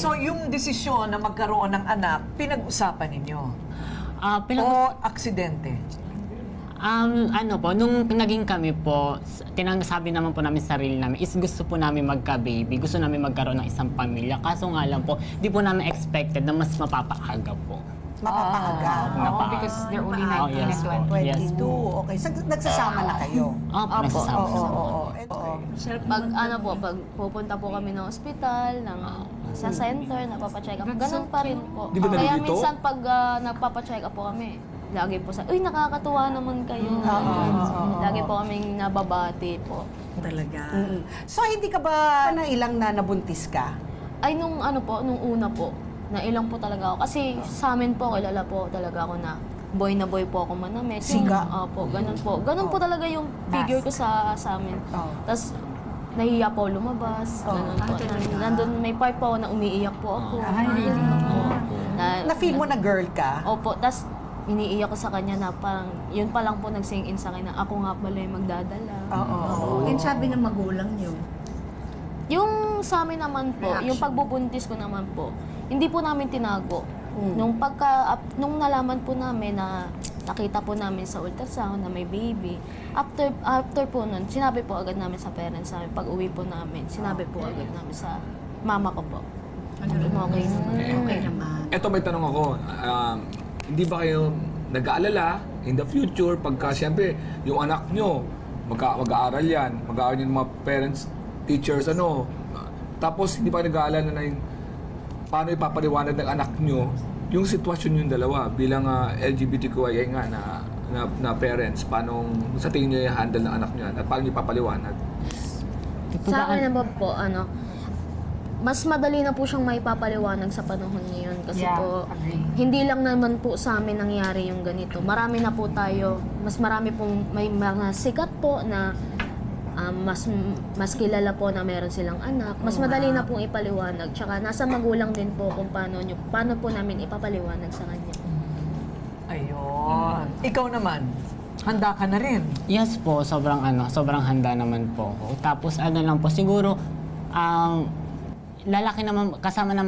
So, yung desisyon na magkaroon ng anak, pinag-usapan ninyo? O aksidente? Ano po, nung naging kami po, sabi naman po namin sa sarili namin, is gusto po namin magka-baby, gusto namin magkaroon ng isang pamilya. Kaso nga lang po, di po namin expected na mas mapapaaga po. Mapapaaga. Oo, because they're only 19 yes and po. 20. Yes 22. Okay. Nagsasama na kayo. Opo, nagsasama. Pag pupunta po kami ng ospital, sa center, napapacheck up. Ganun pa rin po. Di ba Kaya nalilito? minsan pag nagpapacheck up po kami, lagi po uy, nakakatuwa naman kayo. Lagi po kaming nababati po. Talaga. So, hindi ka ba ilang na nabuntis ka? Ay, nung una po, nailang po talaga ako. Kasi sa amin po, kilala po talaga ako na boy po ako manamit. Siga. Opo, ganun po. Ganun po talaga yung figure ko sa amin. Tapos, nahihiya po lumabas. Ganun po. Nandun, may part po ako na umiiyak po ako. Na-feel mo na girl ka? Opo, tapos iniiyak ko sa kanya na parang, yun pa lang po nag-sing in sa akin na ako nga pala yung magdadala. And sabi ng magulang niyo? Yung sa amin naman po, yung pagbubuntis ko naman po, hindi po namin tinago. Nung nalaman po namin na nakita po namin sa ultrasound na may baby, after po nun, sinabi po agad namin sa parents namin, pag uwi po namin, sinabi po agad namin sa mama ko po. Okay naman. Okay naman. Eto may tanong ako, hindi ba kayo nag-aalala in the future pagka siyempre yung anak nyo mag-aaral yan, mag-aaral yung mga parents, teachers, tapos hindi ba nag-aalala na yung paano ipapaliwanag ng anak nyo yung sitwasyon yung dalawa bilang LGBTQIA nga na parents, paano sa tingin nyo i-handle ng anak nyo at paano nyo ipapaliwanag? Sa akin naman po, mas madali na po siyang maipapaliwanag sa panahon ngayon kasi po hindi lang naman po sa amin nangyari yung ganito. Marami na po tayo, mas marami pong may mga sikat po na mas kilala po na meron silang anak. Mas madali na pong ipaliwanag. Tsaka nasa magulang din po kung paano po namin ipapaliwanag sa kanya. Ayun. Ikaw naman, handa ka na rin. Yes po, sobrang handa naman po ako. Tapos lang po, siguro, lalaki naman, kasama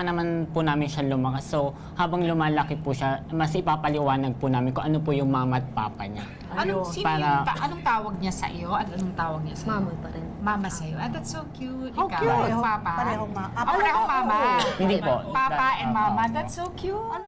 naman po namin siya lumakas. So, habang lumalaki po siya, mas ipapaliwanag po namin kung ano po yung mama at papa niya. Anong tawag niya sa iyo at anong tawag niya sa iyo? Mama pa rin. Mama sa iyo. That's so cute. How Ikaw, cute. Papa. Parehong mama. Parehong mama. Hindi po. Papa and mama. That's so cute.